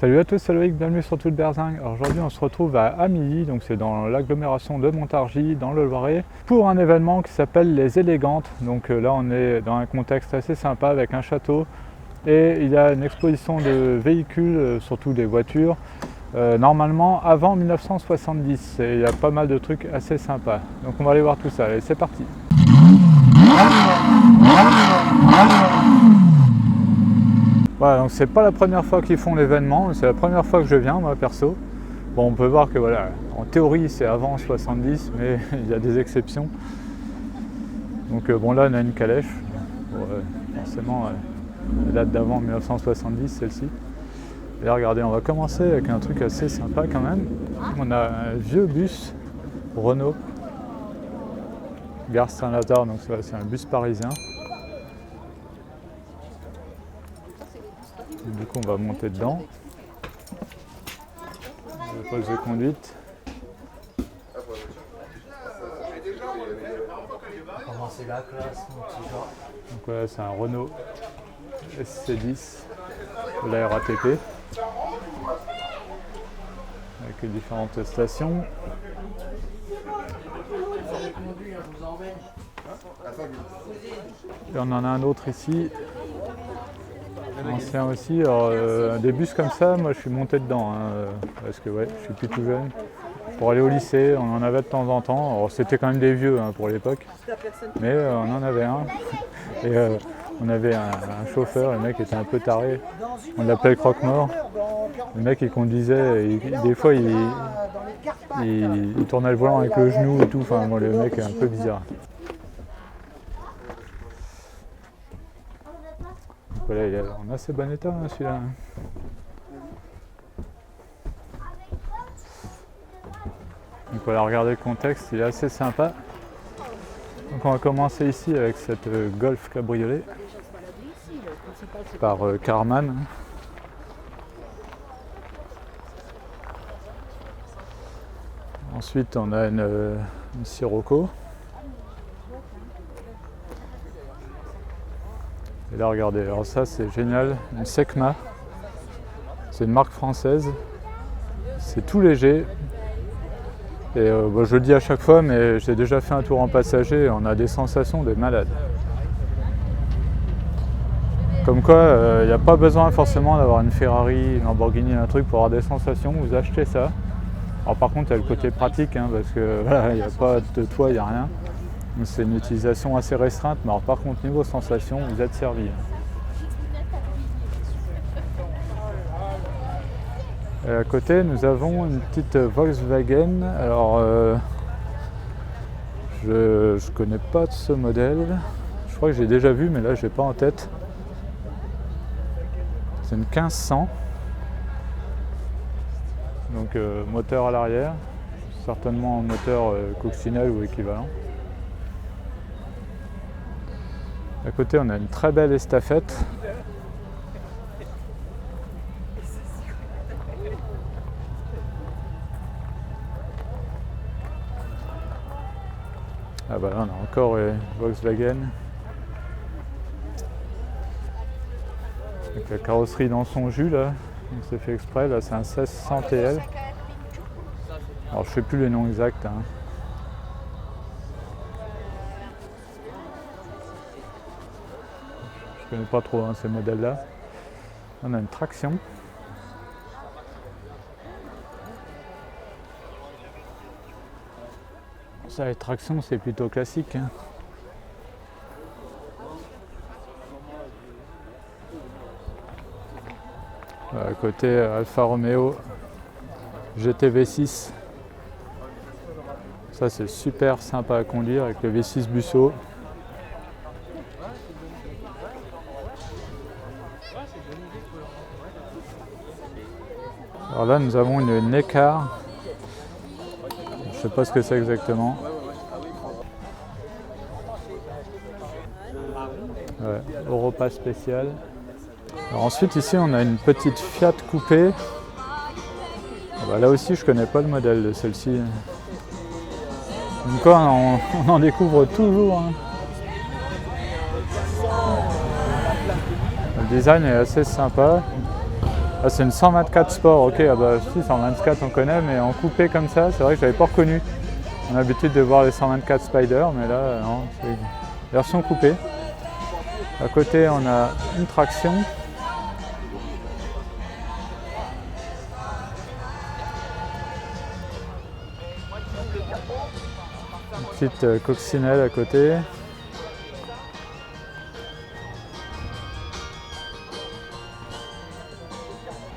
Salut à tous, c'est Loïc, bienvenue sur Toute Berzingue. Aujourd'hui on se retrouve à Amilly, donc c'est dans l'agglomération de Montargis, dans le Loiret, pour un événement qui s'appelle les Élégantes. Donc là on est dans un contexte assez sympa avec un château et il y a une exposition de véhicules, surtout des voitures, normalement avant 1970. Et il y a pas mal de trucs assez sympas. Donc on va aller voir tout ça, allez c'est parti. Voilà, donc c'est pas la première fois qu'ils font l'événement, c'est la première fois que je viens moi perso. Bon, on peut voir que voilà, en théorie c'est avant 70, mais il y a des exceptions. Donc bon là on a une calèche, bon, forcément elle date d'avant 1970 celle-ci. Et là regardez, on va commencer avec un truc assez sympa quand même. On a un vieux bus Renault, Gare Saint-Lazare, donc c'est un bus parisien. Du coup on va monter dedans. Le poste de conduite. Comment c'est la classe, mon petit genre. Donc voilà, c'est un Renault SC10 de la RATP avec les différentes stations. Et on en a un autre ici, ancien aussi. Alors, des bus comme ça, moi je suis monté dedans parce que ouais, je suis plus tout jeune. Pour aller au lycée, on en avait de temps en temps. Alors c'était quand même des vieux pour l'époque, mais on en avait un. Et on avait un chauffeur, le mec était un peu taré. On l'appelait croque-mort. Le mec il conduisait, des fois il tournait le volant avec le genou et tout. Enfin bon, le mec est un peu bizarre. Voilà, il est en assez bon état celui-là. Donc voilà, regardez le contexte, il est assez sympa. Donc on va commencer ici avec cette Golf cabriolet par Karmann. Ensuite on a une Sirocco. Et là regardez, alors ça c'est génial, une Secma. C'est une marque française. C'est tout léger. Et je le dis à chaque fois, mais j'ai déjà fait un tour en passager et on a des sensations de malade. Comme quoi, il n'y a pas besoin forcément d'avoir une Ferrari, une Lamborghini, un truc pour avoir des sensations, vous achetez ça. Alors par contre, il y a le côté pratique, parce que voilà, il n'y a pas de toit, il n'y a rien. Donc c'est une utilisation assez restreinte, mais alors par contre, niveau sensation, vous êtes servi. Et à côté, nous avons une petite Volkswagen. Alors, je ne connais pas ce modèle. Je crois que j'ai déjà vu, mais là, je n'ai pas en tête. C'est une 1500. Donc, moteur à l'arrière. Certainement un moteur coccinelle ou équivalent. À côté, on a une très belle estafette. Ah bah là on a encore Volkswagen avec la carrosserie dans son jus là, c'est fait exprès, là c'est un 1600 TL. Alors je sais plus les noms exacts. Je connais pas trop ces modèles là. On a une traction. Ça, les tractions, c'est plutôt classique. À côté, Alfa Romeo GT V6. Ça, c'est super sympa à conduire avec le V6 Busso. Alors là, nous avons une Neckar. Je sais pas ce que c'est exactement. Ouais, Europa spécial. Alors ensuite ici on a une petite Fiat coupé. Là aussi je connais pas le modèle de celle-ci. Donc on en découvre toujours. Le design est assez sympa. Ah, c'est une 124 Sport, ok, ah bah si 124 on connaît, mais en coupé comme ça, c'est vrai que je l'avais pas reconnu. On a l'habitude de voir les 124 Spider, mais là non, c'est une version coupée. À côté on a une traction. Une petite coccinelle à côté.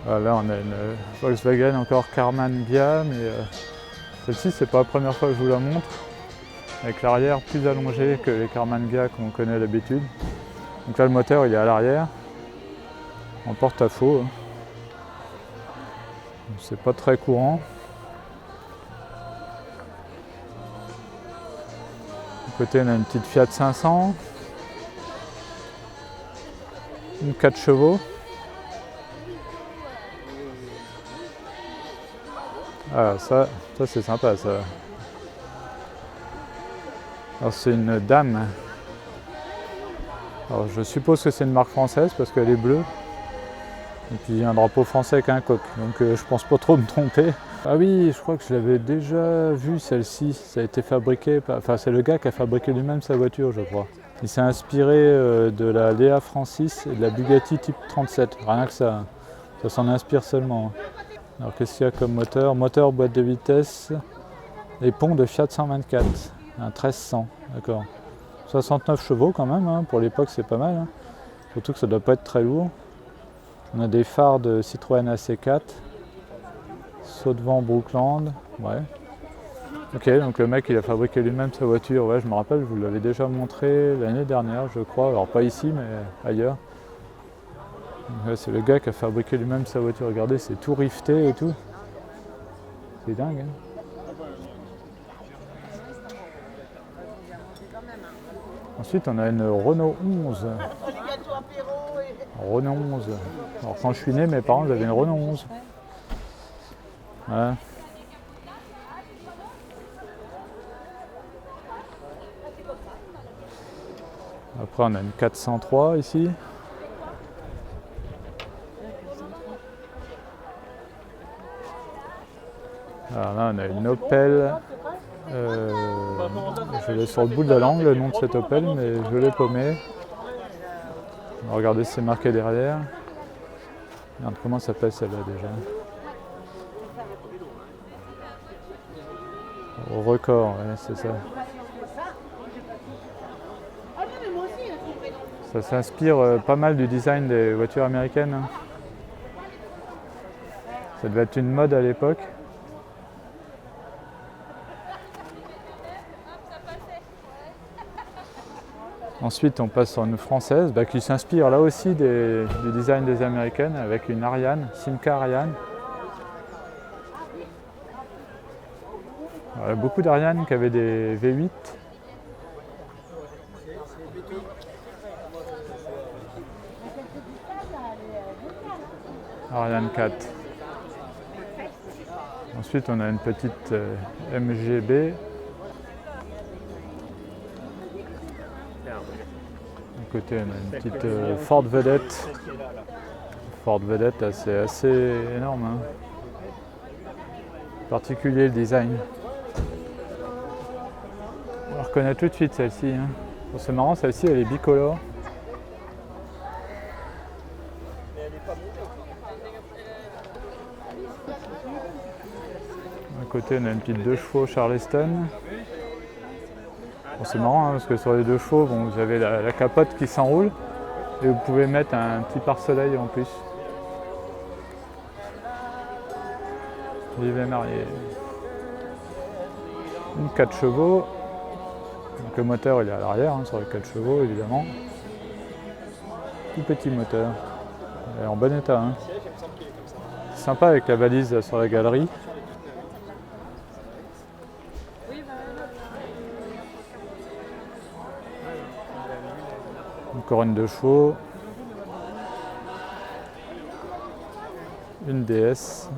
Là on a une Volkswagen encore Karmann Ghia, mais celle-ci c'est pas la première fois que je vous la montre, avec l'arrière plus allongé que les Karmann Ghia qu'on connaît d'habitude. Donc là le moteur il est à l'arrière, en porte-à-faux, c'est pas très courant. À côté on a une petite Fiat 500, une 4 chevaux. Ah ça c'est sympa ça. Alors c'est une dame. Alors je suppose que c'est une marque française parce qu'elle est bleue. Et puis il y a un drapeau français avec un coq. Donc je pense pas trop me tromper. Ah oui, je crois que je l'avais déjà vue celle-ci. Ça a été fabriqué, enfin c'est le gars qui a fabriqué lui-même sa voiture je crois. Il s'est inspiré de la Léa Francis et de la Bugatti Type 37. Rien que ça. Ça s'en inspire seulement. Alors qu'est-ce qu'il y a comme moteur? Moteur, boîte de vitesse et pont de Fiat 124, un 1300, d'accord. 69 chevaux quand même, hein, pour l'époque c'est pas mal, hein. Surtout que ça doit pas être très lourd. On a des phares de Citroën AC4, saut de vent Brookland, ouais. Ok, donc le mec il a fabriqué lui-même sa voiture, ouais je me rappelle, je vous l'avais déjà montré l'année dernière je crois, alors pas ici mais ailleurs. C'est le gars qui a fabriqué lui-même sa voiture, regardez c'est tout rifté et tout. C'est dingue hein. Ensuite on a une Renault 11. Renault 11. Alors quand je suis né mes parents avaient une Renault 11. Voilà. Après on a une 403 ici. Alors là on a une Opel, je l'ai sur le bout de la langue le nom de cette Opel mais je l'ai paumé. Regardez c'est marqué derrière. Regarde comment ça s'appelle celle-là déjà. Au record, ouais, c'est ça. Ça s'inspire pas mal du design des voitures américaines. Hein. Ça devait être une mode à l'époque. Ensuite, on passe sur une française qui s'inspire là aussi du design des américaines avec une Ariane, Simca Ariane. Il y a beaucoup d'Ariane qui avaient des V8. Ariane 4. Ensuite, on a une petite MGB. De côté, on a une petite Ford Vedette. Ford Vedette, c'est assez énorme. Hein. Particulier le design. On la reconnaît tout de suite celle-ci. Hein. Bon, c'est marrant, celle-ci elle est bicolore. À côté, on a une petite 2 chevaux Charleston. Bon, c'est marrant hein, parce que sur les 2 chevaux, bon, vous avez la capote qui s'enroule et vous pouvez mettre un petit pare-soleil en plus. Vive marié. Une 4 chevaux. Donc le moteur il est à l'arrière hein, sur les 4 chevaux évidemment. Tout petit moteur. Il est en bon état. Hein. C'est sympa avec la valise là, sur la galerie. Encore une 2 chevaux, une DS,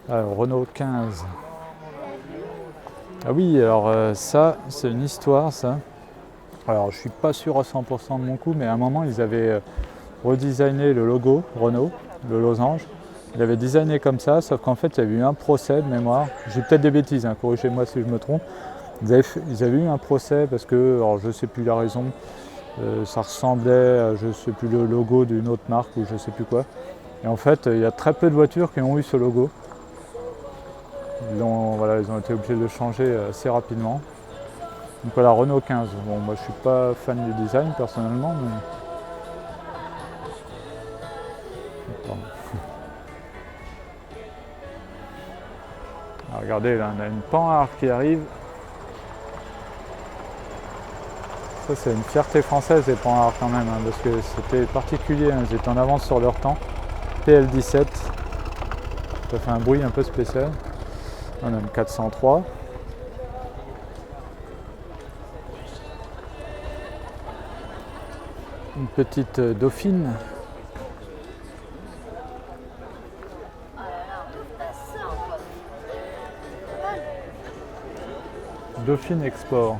alors Renault 15. Ah oui, alors ça c'est une histoire ça. Alors je suis pas sûr à 100% de mon coup, mais à un moment ils avaient redesigné le logo Renault, le losange. Il avait designé comme ça, sauf qu'en fait il y avait eu un procès de mémoire. J'ai peut-être des bêtises, hein, corrigez-moi si je me trompe. Ils avaient eu un procès parce que, alors je ne sais plus la raison, ça ressemblait à je ne sais plus le logo d'une autre marque ou je ne sais plus quoi. Et en fait il y a très peu de voitures qui ont eu ce logo. Ils ont été obligés de le changer assez rapidement. Donc voilà, Renault 15. Bon, moi je suis pas fan du design personnellement, mais... Pardon. Alors, regardez, là on a une Panhard qui arrive. Ça c'est une fierté française les Panhard quand même, hein, parce que c'était particulier, hein, ils étaient en avance sur leur temps. PL17, ça fait un bruit un peu spécial. On a une 403. Une petite Dauphine. Dauphine Export.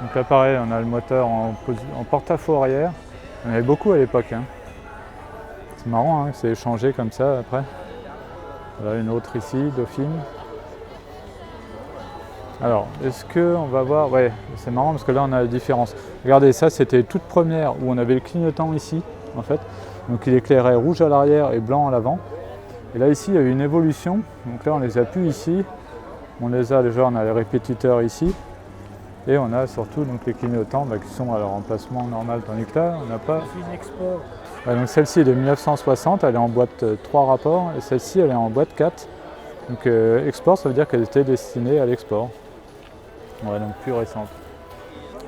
Donc là pareil, on a le moteur en porte-à-faux arrière. Il y en avait beaucoup à l'époque. Hein. C'est marrant hein, que c'est échangé comme ça après. Voilà une autre ici, Dauphine. Alors, est-ce qu'on va voir... Ouais, c'est marrant parce que là on a la différence. Regardez, ça c'était toute première où on avait le clignotant ici, en fait. Donc il éclairait rouge à l'arrière et blanc à l'avant. Et là ici il y a eu une évolution. Donc là on les a plus ici. On les a déjà, on a les répétiteurs ici. Et on a surtout donc, les clignotants qui sont à leur emplacement normal, tandis que là on n'a pas... Ouais, donc celle-ci est de 1960, elle est en boîte 3 rapports, et celle-ci elle est en boîte 4. Donc export, ça veut dire qu'elle était destinée à l'export. Ouais, donc plus récente.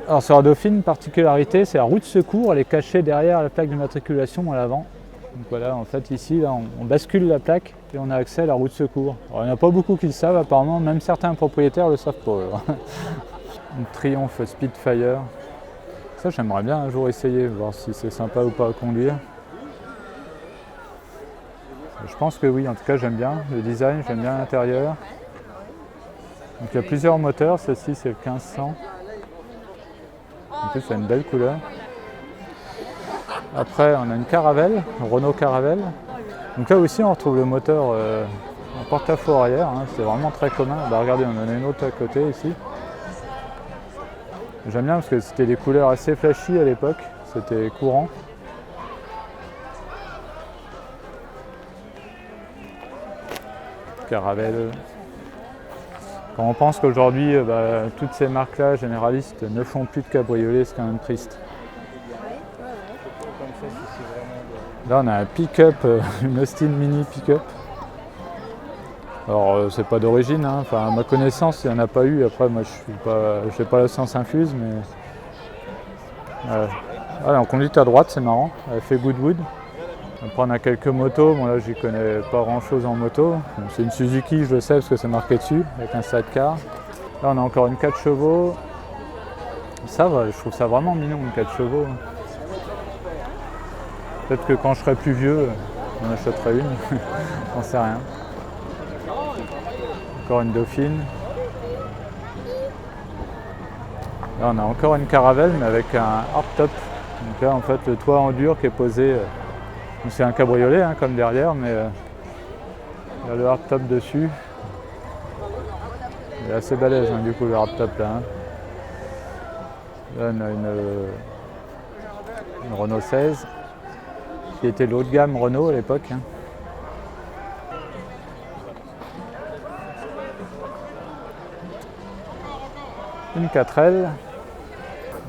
Alors sur la Dauphine, particularité, c'est la roue de secours, elle est cachée derrière la plaque d'immatriculation à l'avant. Donc voilà, en fait ici, là, on bascule la plaque et on a accès à la roue de secours. Alors, il n'y en a pas beaucoup qui le savent apparemment, même certains propriétaires le savent pas. Une Triumph Spitfire. Ça j'aimerais bien un jour essayer, voir si c'est sympa ou pas à conduire. Je pense que oui, en tout cas j'aime bien le design, j'aime bien l'intérieur. Donc il y a plusieurs moteurs, celle-ci c'est le 1500. En plus, ça a une belle couleur. Après, on a une Caravelle, Renault Caravelle. Donc là aussi, on retrouve le moteur en porte-à-faux arrière. Hein, c'est vraiment très commun. Bah, regardez, on en a une autre à côté ici. J'aime bien parce que c'était des couleurs assez flashy à l'époque. C'était courant. Caravelle. Quand on pense qu'aujourd'hui, toutes ces marques-là, généralistes, ne font plus de cabriolets, c'est quand même triste. Là, on a un pick-up, une Austin Mini pick-up. Alors, c'est pas d'origine, hein. Enfin, à ma connaissance, il n'y en a pas eu. Après, moi, je n'ai pas la science infuse, mais... Voilà, on conduit à droite, c'est marrant. Elle fait Goodwood. Après, on a quelques motos. Bon, là, j'y connais pas grand-chose en moto. Bon, c'est une Suzuki, je le sais, parce que c'est marqué dessus, avec un sidecar. Là, on a encore une 4 chevaux. Ça va, je trouve ça vraiment mignon, une 4 chevaux. Peut-être que quand je serai plus vieux, j'en achèterai une. J'en sais rien. Encore une Dauphine. Là, on a encore une Caravelle, mais avec un hardtop. Donc là, en fait, le toit en dur qui est posé. C'est un cabriolet, hein, comme derrière, mais il y a le hardtop dessus. Il est assez balèze, hein, du coup, le hardtop là. Hein. Là, on a une Renault 16, qui était le haut de gamme Renault à l'époque. Hein. Une 4L.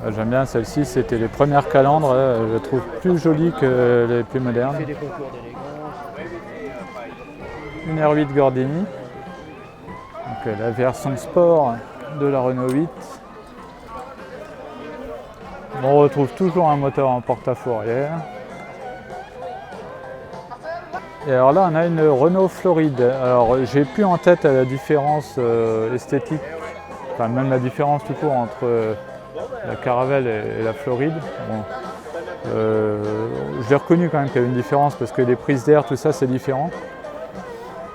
J'aime bien celle-ci, c'était les premières calandres, je la trouve plus jolie que les plus modernes. Une R8 Gordini, donc la version sport de la Renault 8. On retrouve toujours un moteur en porte-à-faux arrière. Et alors là, on a une Renault Floride. Alors, j'ai plus en tête la différence esthétique, enfin même la différence tout court entre la Caravelle et la Floride. Bon. J'ai reconnu quand même qu'il y avait une différence parce que les prises d'air, tout ça, c'est différent.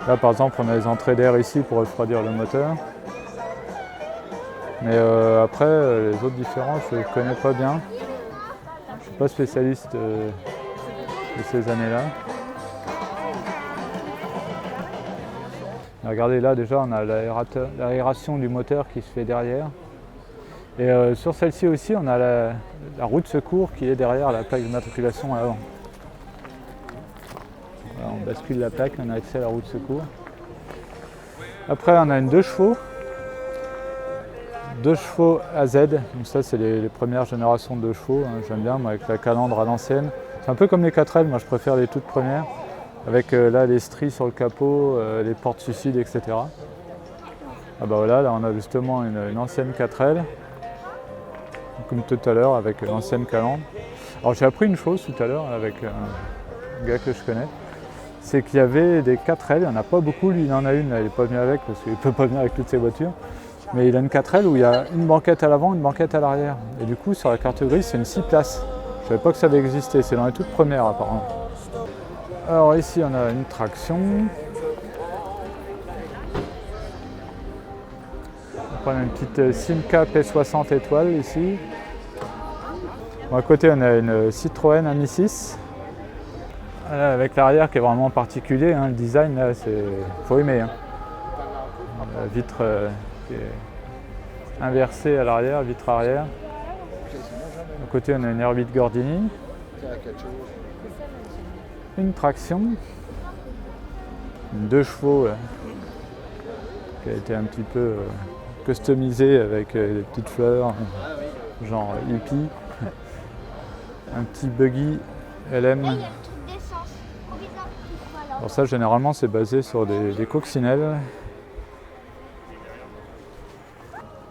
Là, par exemple, on a les entrées d'air ici pour refroidir le moteur. Mais après, les autres différences, je ne connais pas bien. Je ne suis pas spécialiste de ces années-là. Regardez là déjà on a l'aération du moteur qui se fait derrière. Et sur celle-ci aussi on a la roue de secours qui est derrière la plaque de matriculation à l'avant. Voilà, on bascule la plaque, on a accès à la roue de secours. Après on a une 2 chevaux. 2 chevaux AZ, donc ça c'est les premières générations de 2 chevaux, hein. J'aime bien moi, avec la calandre à l'ancienne. C'est un peu comme les 4L, moi je préfère les toutes premières. Avec là les stries sur le capot, les portes suicides, etc. Ah bah voilà, là on a justement une ancienne 4L, comme tout à l'heure avec l'ancienne calandre. Alors j'ai appris une chose tout à l'heure avec un gars que je connais, c'est qu'il y avait des 4L, il n'y en a pas beaucoup, lui il en a une, là, il n'est pas venu avec parce qu'il ne peut pas venir avec toutes ses voitures. Mais il a une 4L où il y a une banquette à l'avant, une banquette à l'arrière. Et du coup sur la carte grise c'est une 6 places. Je ne savais pas que ça avait existé, c'est dans les toutes premières apparemment. Alors ici on a une traction. On a une petite Simca P60 étoile ici. Bon, à côté on a une Citroën Ami 6. Là, avec l'arrière qui est vraiment particulier, hein, le design là c'est. Faut aimer. Hein. La vitre qui est inversée à l'arrière, vitre arrière. À côté on a une R8 Gordini. Une traction, une 2 chevaux qui a été un petit peu customisée avec des petites fleurs, genre hippie. Un petit buggy LM. Alors ça généralement c'est basé sur des coccinelles.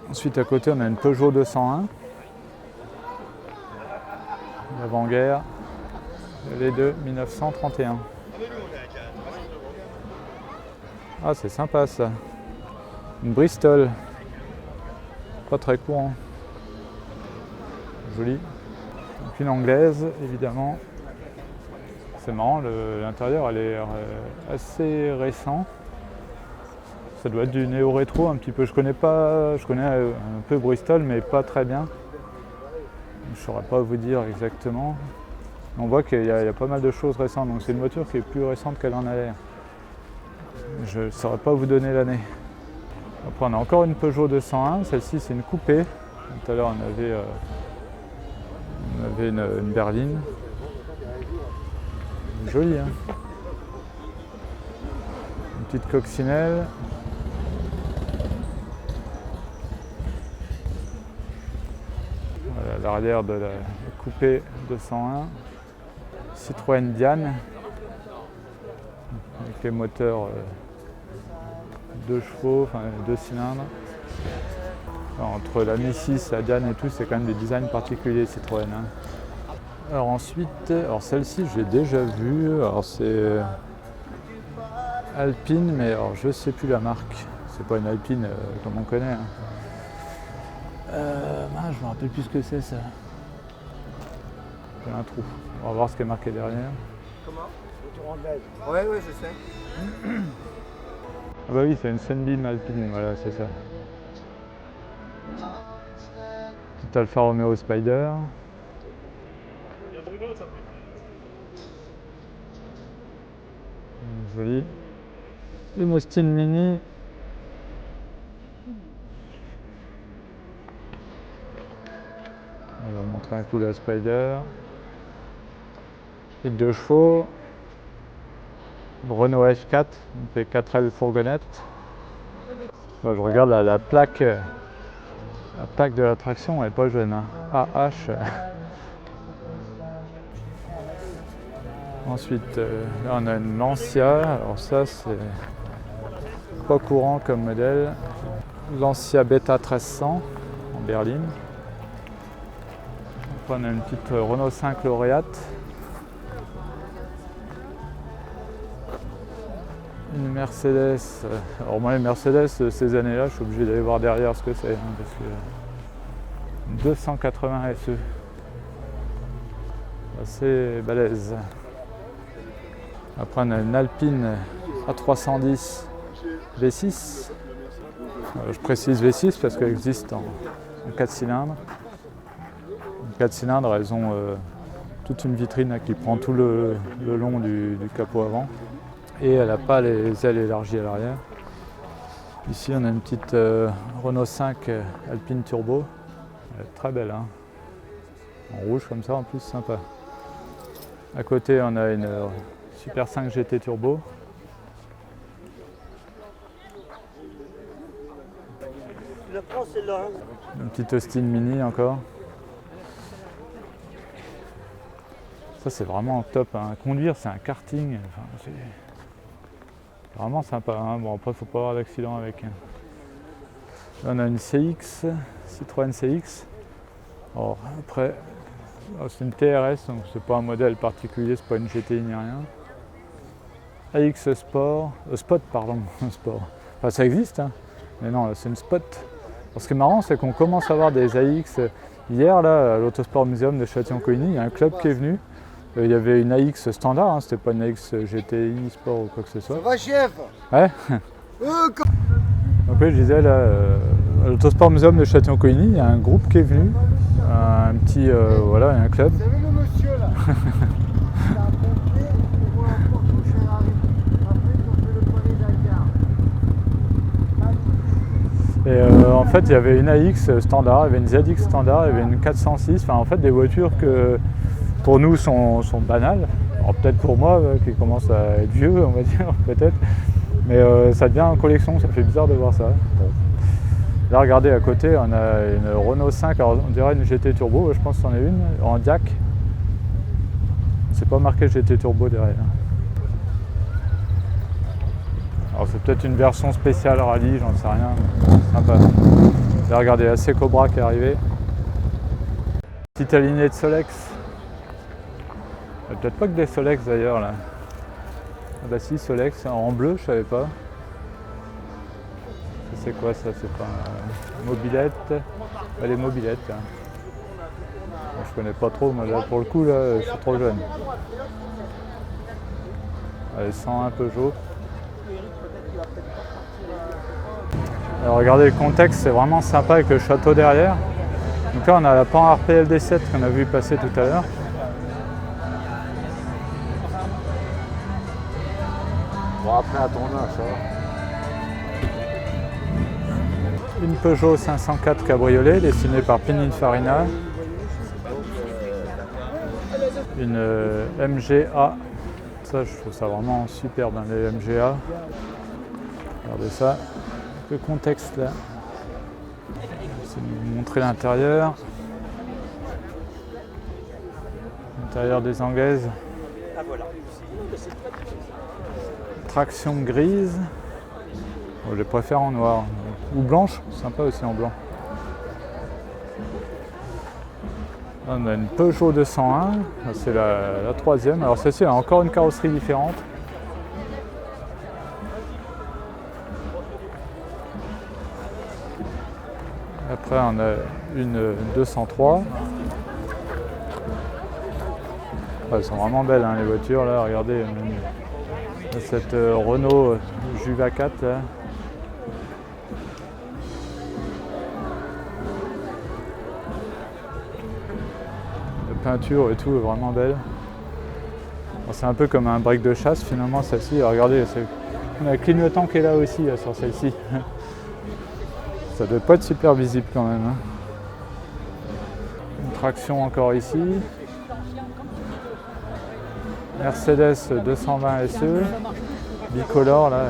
Ensuite à côté on a une Peugeot 201. L'avant-guerre. Les deux 1931. Ah c'est sympa ça. Une Bristol. Pas très courant. Jolie. Donc une anglaise évidemment. C'est marrant, l'intérieur a l'air assez récent. Ça doit être du néo-rétro un petit peu. Je connais un peu Bristol mais pas très bien. Je ne saurais pas vous dire exactement. On voit qu'il y a pas mal de choses récentes, donc c'est une voiture qui est plus récente qu'elle en a l'air. Je ne saurais pas vous donner l'année. Après on a encore une Peugeot 201, celle-ci c'est une coupée. Tout à l'heure on avait une berline. Jolie hein. Une petite coccinelle. Voilà l'arrière de la coupée 201. Citroën Diane avec les moteurs 2 chevaux, enfin 2 cylindres. Enfin, entre la Mi 6, la Diane et tout, c'est quand même des designs particuliers Citroën. Hein. Alors ensuite, celle-ci je l'ai déjà vue. Alors c'est Alpine, mais alors je sais plus la marque. C'est pas une Alpine comme on connaît. Hein. Je me rappelle plus ce que c'est ça. J'ai un trou. On va voir ce qui est marqué derrière. Comment? Voiture anglaise. Ouais, je sais. Ah bah oui, c'est une Sunbeam Alpine, voilà, c'est ça. Petit Alfa Romeo Spider. Joli. Une Austin Mini. On va montrer un coup la Spider. Et 2 chevaux. Renault F4, une P4L fourgonnette. Bon, je regarde la plaque de la traction, elle n'est pas jeune. Hein. AH. Ensuite, là on a une Lancia. Alors ça c'est pas courant comme modèle. Lancia Beta 1300 en berline. Après on a une petite Renault 5 Lauréate. Une Mercedes. Alors moi les Mercedes ces années-là, je suis obligé d'aller voir derrière ce que c'est. Hein, parce que 280 SE. Assez balèze. Après on a une Alpine A310 V6. Je précise V6 parce qu'elle existe en 4 cylindres. En 4 cylindres, elles ont toute une vitrine là, qui prend tout le long du capot avant. Et elle n'a pas les ailes élargies à l'arrière. Ici on a une petite Renault 5 Alpine Turbo. Elle est très belle, hein. En rouge comme ça en plus, sympa. À côté on a une Super 5 GT Turbo. Une petite Austin Mini encore. Ça c'est vraiment top, hein. Conduire c'est un karting, enfin, c'est vraiment sympa, hein. Bon après faut pas avoir d'accident avec. Là, on a une CX, Citroën CX. Alors, après c'est une TRS donc c'est pas un modèle particulier, c'est pas une GTI ni rien. AX Sport, Spot pardon, Sport. Enfin ça existe, hein. Mais non là, c'est une Spot. Alors, ce qui est marrant c'est qu'on commence à avoir des AX. Hier là à l'Autosport Museum de Châtillon-Coligny, il y a un club qui est venu. Il y avait une AX standard, hein, c'était pas une AX GTI Sport ou quoi que ce soit. Ça va chef? Ouais. Donc oui, je disais là, à l'Autosport Museum de Châtillon-Coligny, il y a un groupe qui est venu, un petit, voilà, un club. Vous savez le monsieur là? Il a un pompier, il voit un porte au Ferrari. Après, on fait le poignet d'Algar. Et en fait, il y avait une AX standard, il y avait une ZX standard, il y avait une 406, enfin en fait des voitures que pour nous sont banales. Alors peut-être pour moi qui commence à être vieux, on va dire, peut-être. Mais ça devient en collection, ça fait bizarre de voir ça. Bon. Là regardez à côté, on a une Renault 5, alors on dirait une GT Turbo, je pense que c'en est une, en Diac. C'est pas marqué GT Turbo derrière. Alors c'est peut-être une version spéciale rallye, j'en sais rien, mais sympa. Là regardez, la C-Cobra qui est arrivée. Petite alignée de Solex. Il n'y a peut-être pas que des Solex d'ailleurs là. Ah bah si, Solex en bleu, je savais pas. C'est quoi ça? C'est pas une mobilette. Elle est mobilette. Hein. Bon, je connais pas trop, moi là pour le coup là, je suis trop jeune. Elle sent un peu Peugeot. Alors regardez le contexte, c'est vraiment sympa avec le château derrière. Donc là on a la Panhard PLD7 qu'on a vu passer tout à l'heure. Bon après à ton âge ça va. Une Peugeot 504 cabriolet dessinée par Pininfarina. Une MGA. Ça je trouve ça vraiment superbe, hein, les MGA. Regardez ça. Le contexte là. Je vais vous montrer l'intérieur. L'intérieur des Anglaises. Traction grise. Bon, je les préfère en noir. Ou blanche, sympa aussi en blanc. On a une Peugeot 201, c'est la troisième. Alors celle-ci a encore une carrosserie différente. Après on a une 203. Elles sont vraiment belles hein, les voitures là, regardez. Cette Renault Juva 4 là. La peinture et tout est vraiment belle. Bon, c'est un peu comme un break de chasse finalement celle-ci. Regardez, on a le clignotant qui est là aussi là, sur celle-ci. Ça doit pas être super visible quand même. Hein. Une traction encore ici. Mercedes 220 SE, bicolore là,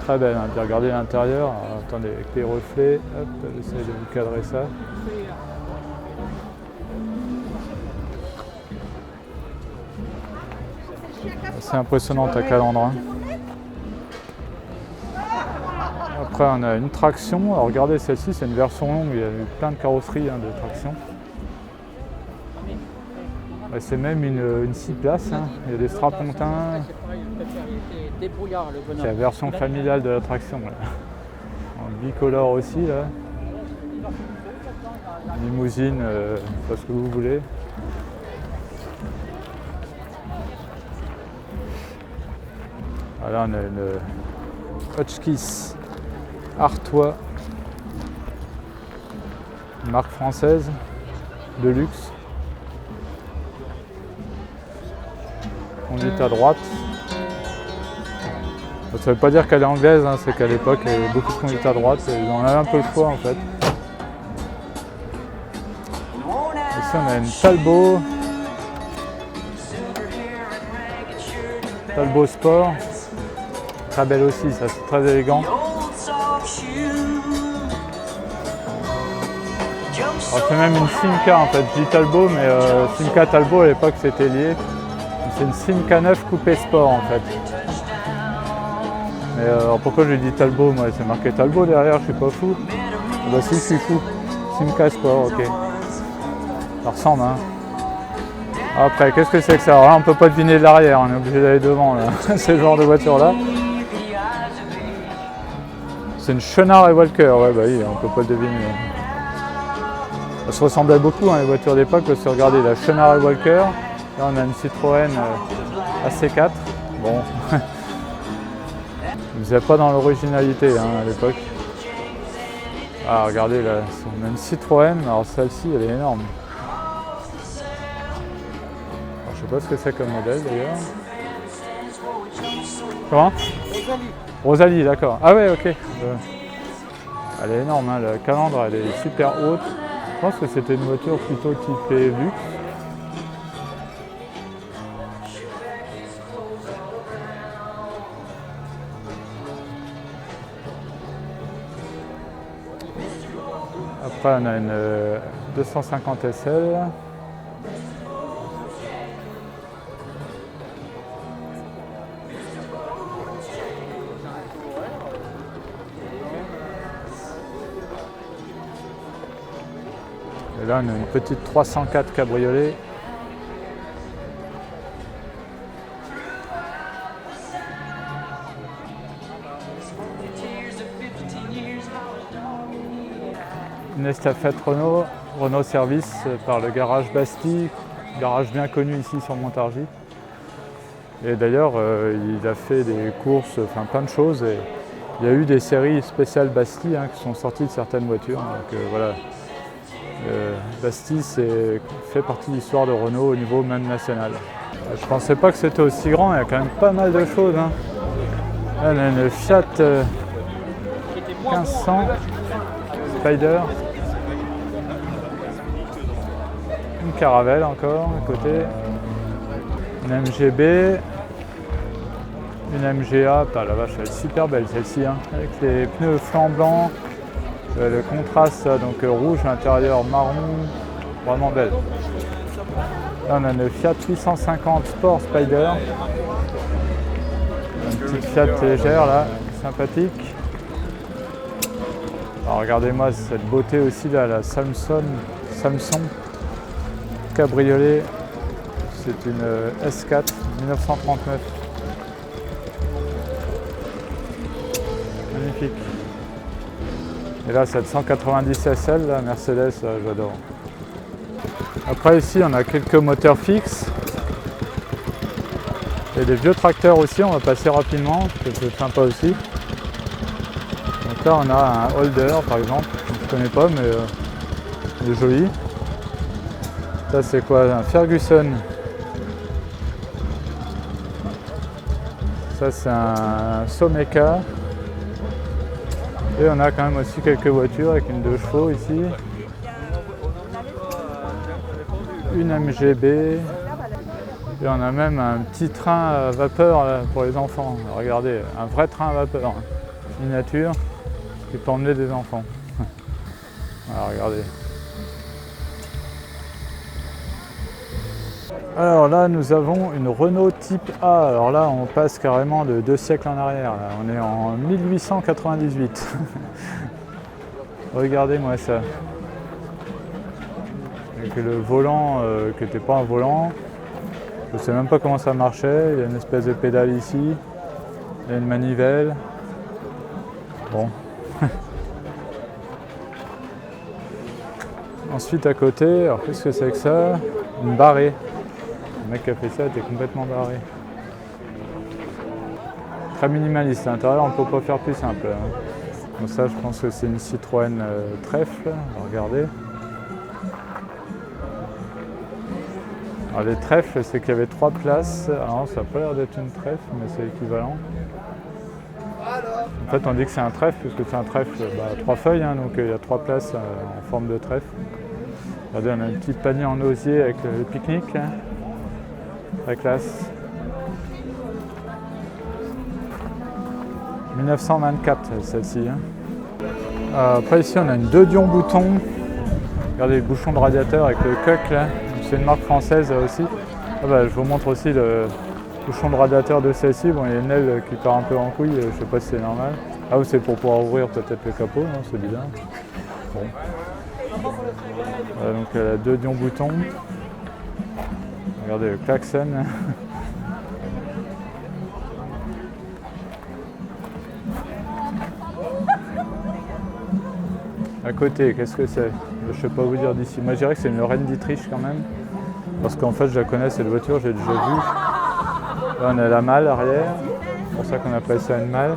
très belle, hein. Puis regardez l'intérieur, attendez avec les reflets, hop, j'essaie de vous cadrer ça. C'est impressionnant à Calandrin. Après on a une traction, alors regardez celle-ci c'est une version longue, il y a eu plein de carrosseries hein, de traction. C'est même une 6 places, hein. Il y a des strapontins. C'est la version familiale de la traction. Là. En bicolore aussi. Là. Limousine, pas ce que vous voulez. Là on a une Hotchkiss Artois, marque française, de luxe. conduite à droite. Ça ne veut pas dire qu'elle est anglaise, hein, c'est qu'à l'époque il y avait beaucoup de conduite à droite et ils en avaient un peu le choix en fait. Ici on a une Talbot. Talbot Sport. Très belle aussi, ça c'est très élégant. Alors c'est même une Simca en fait, je dis Talbot mais Simca Talbot à l'époque c'était lié. C'est une Simca 9 coupé sport en fait. Mais alors pourquoi je dis Talbot? Moi c'est marqué Talbot derrière, je suis pas fou. Bah si je suis fou. Simca Sport, ok. Ça ressemble hein. Après qu'est-ce que c'est que ça? Alors là on peut pas deviner de l'arrière, on est obligé d'aller devant là. C'est le genre de voiture là. C'est une Chenard et Walker, ouais bah oui, on peut pas le deviner. Ça se ressemblait beaucoup hein, les voitures d'époque, parce que regardez la Chenard et Walker, là on a une Citroën AC4, bon, ils ne faisaient pas dans l'originalité hein, à l'époque. Ah regardez là, on a une Citroën, alors celle-ci elle est énorme. Alors, je sais pas ce que c'est comme modèle d'ailleurs. Comment? Rosalie, d'accord. Ah ouais, ok. Elle est énorme, hein. La calandre elle est super haute. Je pense que c'était une voiture plutôt typée luxe. Après on a une 250 SL. Et là on a une petite 304 cabriolet. Une estafette Renault, Renault Service par le garage Bastille, garage bien connu ici sur Montargis. Et d'ailleurs il a fait des courses, enfin plein de choses. Et il y a eu des séries spéciales Bastille hein, qui sont sorties de certaines voitures. Donc voilà. Bastille fait partie de l'histoire de Renault au niveau même national. Je ne pensais pas que c'était aussi grand, il y a quand même pas mal de choses. Hein. Là, on a une Fiat 1500 Spider. Une Caravelle encore à côté. Une MGB. Une MGA, la vache elle est super belle celle-ci, hein, avec les pneus flambants. Le contraste donc rouge, l'intérieur marron, vraiment belle. Là on a une Fiat 850 Sport Spider. Une petite Fiat légère là, sympathique. Alors regardez-moi cette beauté aussi là, la Samsung cabriolet. C'est une S4 1939. Magnifique. Et là, cette 190 SL, la Mercedes, j'adore. Après, ici, on a quelques moteurs fixes. Et des vieux tracteurs aussi, on va passer rapidement, c'est sympa aussi. Donc là, on a un Holder, par exemple. Je ne connais pas, mais il est joli. Ça, c'est quoi? Un Ferguson. Ça, c'est un Someka. Et on a quand même aussi quelques voitures avec une 2 chevaux ici. Une MGB. Et on a même un petit train à vapeur pour les enfants. Regardez, un vrai train à vapeur. Miniature qui peut emmener des enfants. Voilà, regardez. Alors là, nous avons une Renault Type A. Alors là, on passe carrément de 2 siècles en arrière. Là. On est en 1898. Regardez-moi ça. Avec le volant qui n'était pas un volant. Je ne sais même pas comment ça marchait. Il y a une espèce de pédale ici. Il y a une manivelle. Bon. Ensuite à côté, alors qu'est-ce que c'est que ça? Une barrée. Le mec qui a fait ça était complètement barré. Très minimaliste, à l'intérieur on ne peut pas faire plus simple. Donc ça je pense que c'est une Citroën trèfle, regardez. Alors les trèfles, c'est qu'il y avait 3 places. Alors ça n'a pas l'air d'être une trèfle, mais c'est équivalent. En fait, on dit que c'est un trèfle, puisque c'est un trèfle à 3 feuilles, hein, donc il y a 3 places en forme de trèfle. Regardez, on a un petit panier en osier avec le pique-nique. Hein. Très classe. 1924, celle-ci. Hein. Après, ici, on a une 2 Dion bouton. Regardez les bouchons de radiateur avec le coq là. C'est une marque française aussi. Je vous montre aussi le bouchon de radiateur de celle-ci. Bon, il y a une aile qui part un peu en couille, je ne sais pas si c'est normal. Ah oui, c'est pour pouvoir ouvrir peut-être le capot, non, c'est bizarre. Bon. Voilà, donc elle a 2 Dion boutons. Regardez le klaxon. À côté, qu'est-ce que c'est? Je ne sais pas vous dire d'ici. Moi je dirais que c'est une Lorraine Dietrich quand même. Parce qu'en fait je la connais, cette voiture, j'ai déjà vu. Là on a la malle arrière. C'est pour ça qu'on appelle ça une malle.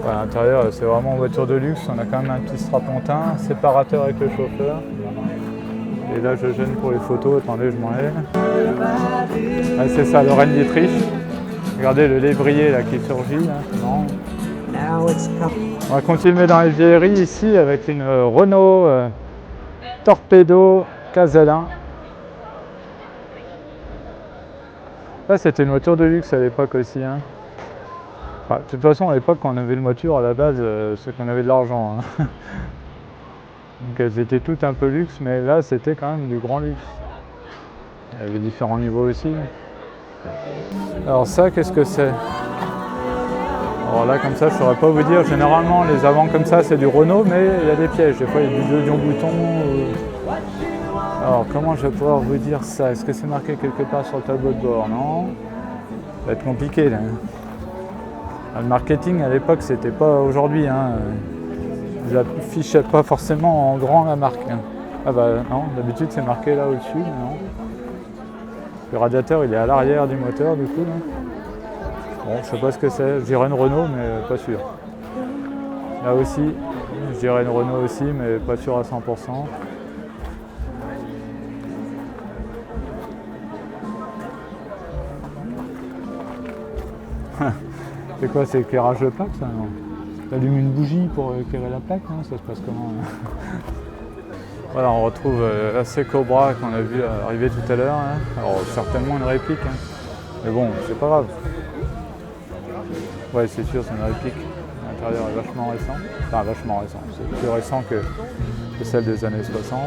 À l'intérieur c'est vraiment une voiture de luxe. On a quand même un petit strapontin, séparateur avec le chauffeur. Et là je gêne pour les photos, attendez je m'en ai. Ah, c'est ça, Lorraine Dietrich. Regardez le lévrier là qui surgit. Là. Non. On va continuer dans les vieilleries ici avec une Renault Torpedo Casellin. Là c'était une voiture de luxe à l'époque aussi. Hein. Enfin, de toute façon à l'époque quand on avait une voiture à la base c'est qu'on avait de l'argent. Hein. Donc elles étaient toutes un peu luxe, mais là c'était quand même du grand luxe. Il y avait différents niveaux aussi. Alors ça, qu'est-ce que c'est? Alors là comme ça je ne saurais pas vous dire, généralement les avants comme ça c'est du Renault, mais il y a des pièges, des fois il y a du 2 Dion bouton. Alors comment je vais pouvoir vous dire ça? Est-ce que c'est marqué quelque part sur le tableau de bord? Non. Ça va être compliqué là. Le marketing à l'époque c'était pas aujourd'hui, hein. Ils affichaient pas forcément en grand la marque. Hein. Ah non, d'habitude c'est marqué là au-dessus, mais non. Le radiateur il est à l'arrière du moteur du coup là. Bon, je sais pas ce que c'est, je dirais une Renault, mais pas sûr. Là aussi, je dirais une Renault aussi, mais pas sûr à 100%. C'est quoi, c'est éclairage de plaque ça, non? T'allumes une bougie pour éclairer la plaque, non? Ça se passe comment? Voilà, on retrouve la C-Cobra qu'on a vu arriver tout à l'heure. Hein. Alors certainement une réplique, hein. Mais bon, c'est pas grave. Ouais, c'est sûr, c'est une réplique. L'intérieur est vachement récent. Enfin, vachement récent. C'est plus récent que celle des années 60.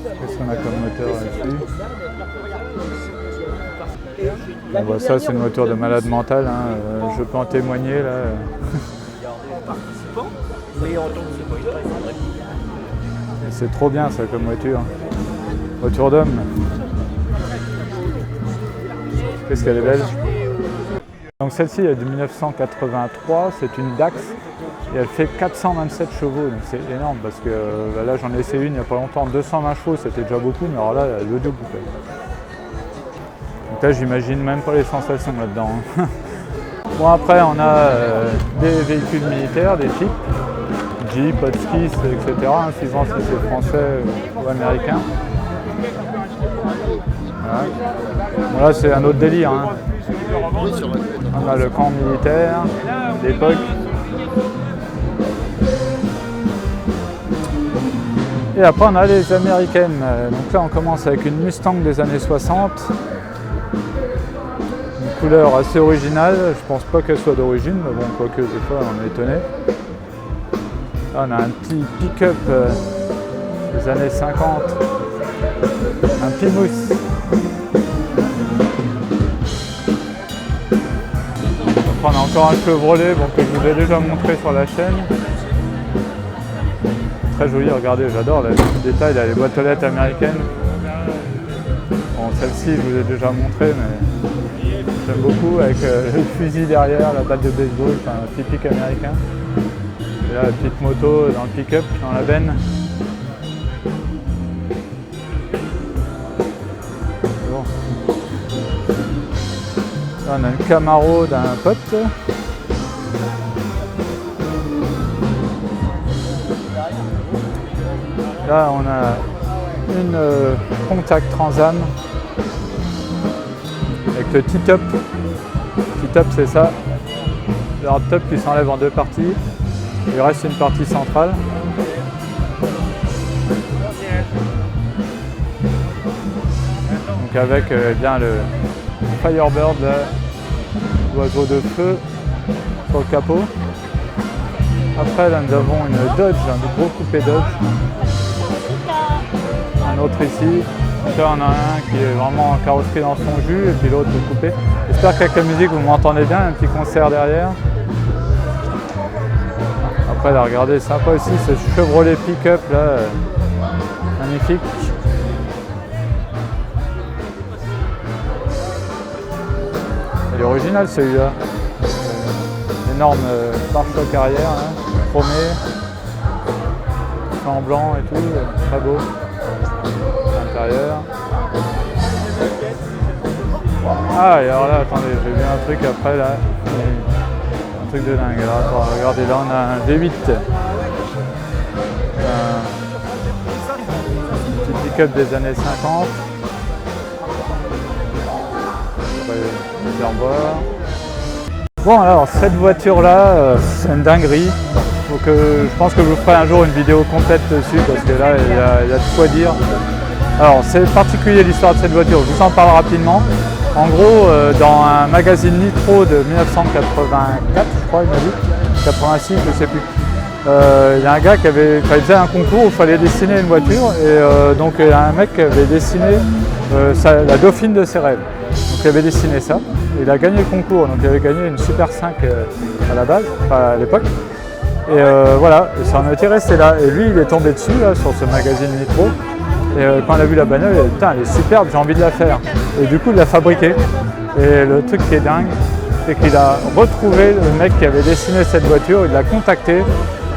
Qu'est-ce qu'on a comme moteur là-dessus? Bon, ça, c'est une moteur de malade mental. Hein. Je peux en témoigner là. C'est trop bien ça comme voiture. Voiture d'homme. Qu'est-ce qu'elle est belle. Donc celle-ci est de 1983, c'est une Dax et elle fait 427 chevaux, donc c'est énorme parce que là j'en ai essayé une il n'y a pas longtemps, 220 chevaux c'était déjà beaucoup, mais alors là le double. Donc là j'imagine même pas les sensations là-dedans. Bon après on a des véhicules militaires, des Jeeps, Jeep, Hotskis, etc. Suivant si c'est français ou américain. Voilà. Bon, là c'est un autre délire. Hein. On a le camp militaire d'époque. Et après on a les américaines. Donc là on commence avec une Mustang des années 60. Une couleur assez originale. Je pense pas qu'elle soit d'origine, mais bon, quoique des fois on est étonné. Là on a un petit pick-up des années 50. Un Plymouth. On a encore un Chevrolet que je vous ai déjà montré sur la chaîne. Très joli, regardez, j'adore le détail, là, les boîtes aux lettres américaines. Bon, celle-ci je vous ai déjà montré, mais j'aime beaucoup avec le fusil derrière, la batte de baseball, enfin typique américain. Et là la petite moto dans le pick-up, dans la benne. Bon. Là on a une Camaro d'un pote. Là on a une Pontiac Trans Am avec le T-top. T-top, c'est ça. Le hardtop qui s'enlève en deux parties. Il reste une partie centrale. Donc avec bien le Firebird, l'oiseau de feu sur le capot. Après là nous avons une Dodge, un gros coupé Dodge. Un autre ici. Donc là on a un qui est vraiment en carrosserie dans son jus et puis l'autre coupé. J'espère qu'avec la musique vous m'entendez bien, un petit concert derrière. Après là regardez, sympa aussi ce Chevrolet pick-up là, magnifique. Il est original celui-là. Énorme pare-choc arrière, hein, chromé, en blanc et tout, très beau. L'intérieur. Ah et alors là, attendez, j'ai vu un truc après là. Un truc de dingue. Alors attends, regardez là on a un V8. Un petit pick-up des années 50. Bon alors cette voiture là c'est une dinguerie, donc je pense que je vous ferai un jour une vidéo complète dessus parce que là il y a de quoi dire. Alors c'est particulier l'histoire de cette voiture, je vous en parle rapidement. En gros dans un magazine Nitro de 1984 je crois il m'a dit, 86 je sais plus. Il y a un gars qui faisait un concours où il fallait dessiner une voiture et donc il y a un mec qui avait dessiné la Dauphine de ses rêves. Donc il avait dessiné ça, il a gagné le concours, donc il avait gagné une Super 5 à la base, enfin à l'époque. Et voilà, et ça en était resté là. Et lui il est tombé dessus là, sur ce magazine Nitro. Et quand il a vu la bagnole, il a dit putain elle est superbe, j'ai envie de la faire. Et du coup il l'a fabriquée. Et le truc qui est dingue, c'est qu'il a retrouvé le mec qui avait dessiné cette voiture, il l'a contacté.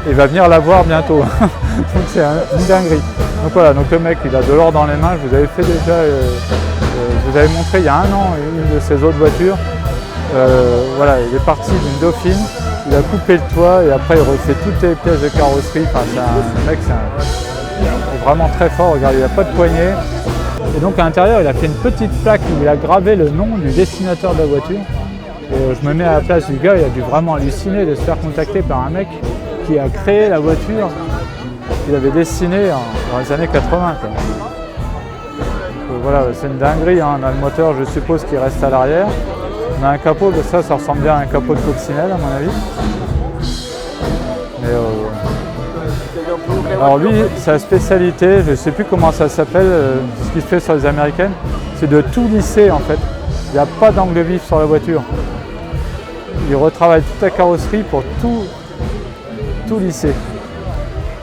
Il va venir la voir bientôt. Donc c'est une dinguerie. Donc voilà, donc le mec il a de l'or dans les mains, je vous avais fait déjà, je vous avais montré il y a un an une de ses autres voitures. Voilà, il est parti d'une Dauphine, il a coupé le toit et après il refait toutes les pièces de carrosserie. Enfin, le mec c'est vraiment très fort, regardez, il n'y a pas de poignée. Et donc à l'intérieur il a fait une petite plaque où il a gravé le nom du dessinateur de la voiture. Et je me mets à la place du gars, il a dû vraiment halluciner de se faire contacter par un mec qui a créé la voiture qu'il avait dessinée dans les années 80. Quoi. Donc, voilà, c'est une dinguerie, hein. On a le moteur, je suppose, qui reste à l'arrière. On a un capot, de ça ressemble bien à un capot de coccinelle à mon avis. Mais, alors lui, sa spécialité, je ne sais plus comment ça s'appelle, ce qu'il fait sur les américaines, c'est de tout lisser en fait. Il n'y a pas d'angle vif sur la voiture. Il retravaille toute la carrosserie pour tout lisser.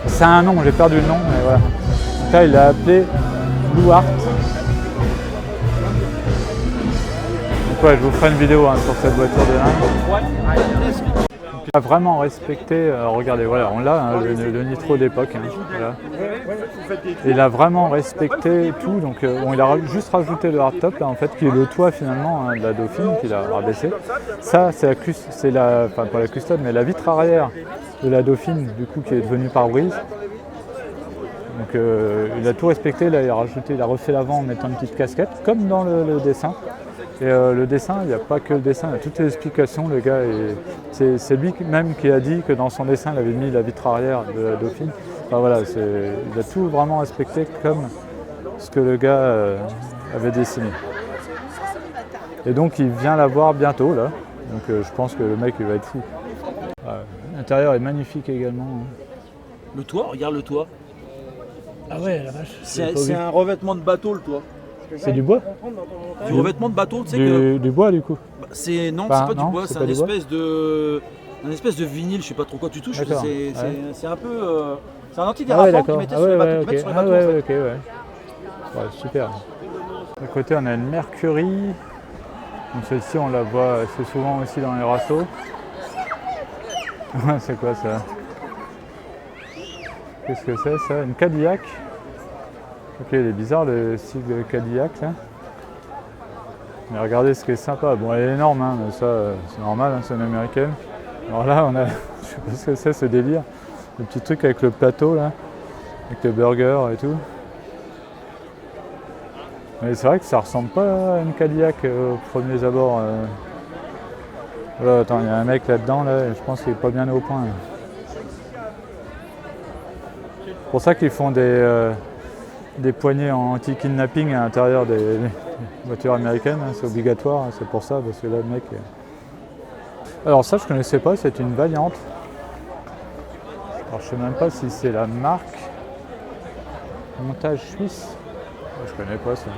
C'est un nom, j'ai perdu le nom, mais voilà. Donc là, il l'a appelé Blue Art. Donc ouais, je vous ferai une vidéo sur cette voiture de dingue. Il a vraiment respecté, regardez, voilà, on l'a, hein, le Nitro d'époque. Hein, voilà. Il a vraiment respecté tout, donc bon, il a juste rajouté le hardtop, là, en fait, qui est le toit finalement de la Dauphine, qu'il a rabaissé. Ça, c'est enfin pas la custom, mais la vitre arrière de la Dauphine, du coup, qui est devenue pare-brise. Donc il a tout respecté, là, il a refait l'avant en mettant une petite casquette, comme dans le dessin. Et le dessin, il n'y a pas que le dessin, il y a toutes les explications, le gars, c'est lui-même qui a dit que dans son dessin, il avait mis la vitre arrière de la Dauphine. Enfin, voilà, il a tout vraiment respecté comme ce que le gars avait dessiné. Et donc il vient la voir bientôt, là, donc je pense que le mec il va être fou. L'intérieur est magnifique également. Le toit, regarde le toit. Ah ouais, la vache. C'est un revêtement de bateau le toit. C'est du bois? Du revêtement de bateau, tu sais que... Du bois du coup? Non, c'est pas du bois, c'est un espèce de vinyle, je sais pas trop quoi tu touches. C'est un peu... c'est un antidérapant qu'ils mettaient sur les bateaux. Okay. Sur les bateaux, en fait. Ok, ouais. Ouais, super. À côté on a une Mercury. Donc celle-ci on la voit assez souvent aussi dans les rassos. C'est quoi ça? Qu'est-ce que c'est ça? Une Cadillac. Ok, il est bizarre le style de Cadillac là. Mais regardez ce qui est sympa. Bon, elle est énorme, hein, mais ça c'est normal, hein, c'est une américaine. Alors là, on a, je sais pas ce que c'est ce délire. Le petit truc avec le plateau là, avec le burger et tout. Mais c'est vrai que ça ressemble pas à une Cadillac au premier abord. Voilà, attends, il y a un mec là-dedans, là, je pense qu'il est pas bien au point. C'est pour ça qu'ils font des poignées anti-kidnapping à l'intérieur des voitures américaines, hein, c'est obligatoire, hein, c'est pour ça, parce que là le mec... Alors ça je connaissais pas, c'est une Valiant. Alors je sais même pas si c'est la marque. Montage suisse. Je connais pas ça.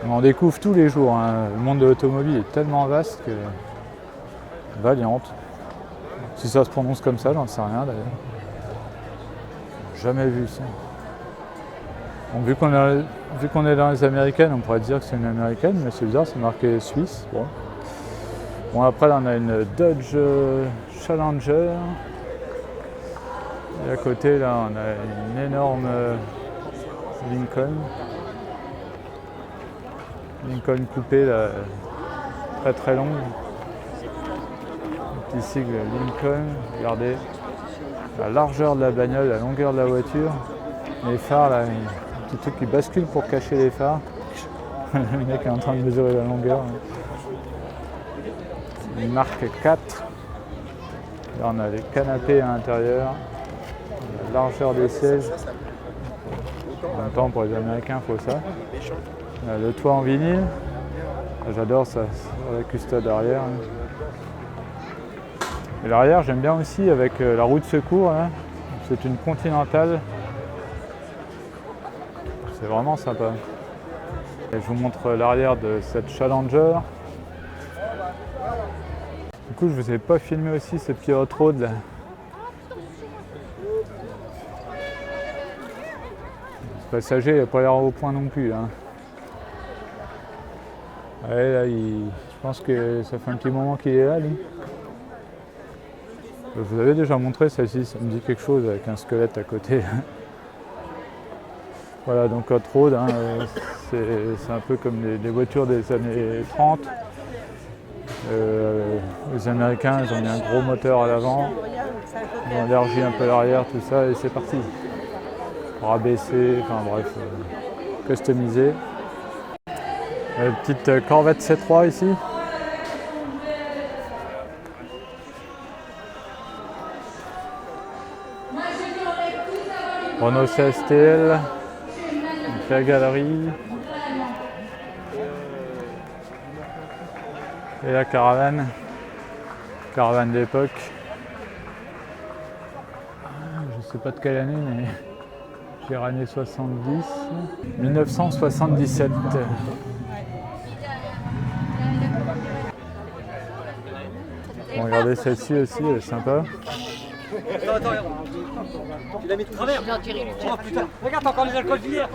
On en découvre tous les jours, hein. Le monde de l'automobile est tellement vaste que... Valiant. Si ça se prononce comme ça, j'en sais rien d'ailleurs. Jamais vu ça. Bon, vu qu'on est dans les américaines, on pourrait dire que c'est une américaine, mais c'est bizarre, c'est marqué Suisse. Bon, après là on a une Dodge Challenger. Et à côté là on a une énorme Lincoln coupé là, très très longue. Un petit sigle Lincoln, regardez la largeur de la bagnole, la longueur de la voiture, les phares là, un petit truc qui bascule pour cacher les phares. Le mec est en train de mesurer la longueur. Une marque 4. Là on a les canapés à l'intérieur, la largeur des sièges. En même temps pour les Américains il faut ça. Le toit en vinyle. J'adore ça, sur la custode arrière. Et l'arrière j'aime bien aussi avec la roue de secours. Hein. C'est une Continental. C'est vraiment sympa. Et je vous montre l'arrière de cette Challenger. Du coup, je vous ai pas filmé aussi ce petit hot road là. Ce passager n'a pas l'air au point non plus. Hein. Ouais, là, je pense que ça fait un petit moment qu'il est là, lui. Je vous avais déjà montré celle-ci, ça me dit quelque chose avec un squelette à côté. Voilà, donc hot road, hein, c'est un peu comme les voitures des années 30. Les Américains, ils ont mis un gros moteur à l'avant, ils ont élargi un peu l'arrière, tout ça, et c'est parti. Rabaisser, enfin bref, customiser. Petite Corvette C3 ici. Renault CSTL, la galerie. Et la caravane d'époque. Je sais pas de quelle année, mais je dirais années 70. 1977. Bon, regardez celle-ci aussi, elle est sympa. Attends, tu l'as mis tout travers. Oh putain, regarde, t'as encore les alcools d'hier.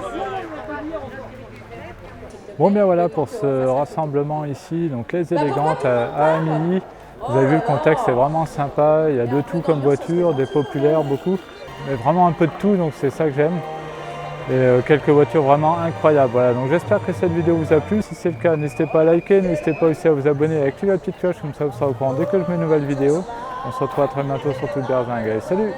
Bon bien voilà pour ce rassemblement ici, donc les élégantes à Amilly. Vous avez vu le contexte, c'est vraiment sympa, il y a de tout comme voiture, des populaires beaucoup, mais vraiment un peu de tout, donc c'est ça que j'aime. Et quelques voitures vraiment incroyables. Voilà, donc j'espère que cette vidéo vous a plu. Si c'est le cas, n'hésitez pas à liker, n'hésitez pas aussi à vous abonner et à activer la petite cloche, comme ça vous serez au courant dès que je mets une nouvelle vidéo. On se retrouve à très bientôt sur Tout Berzingue. Allez, salut!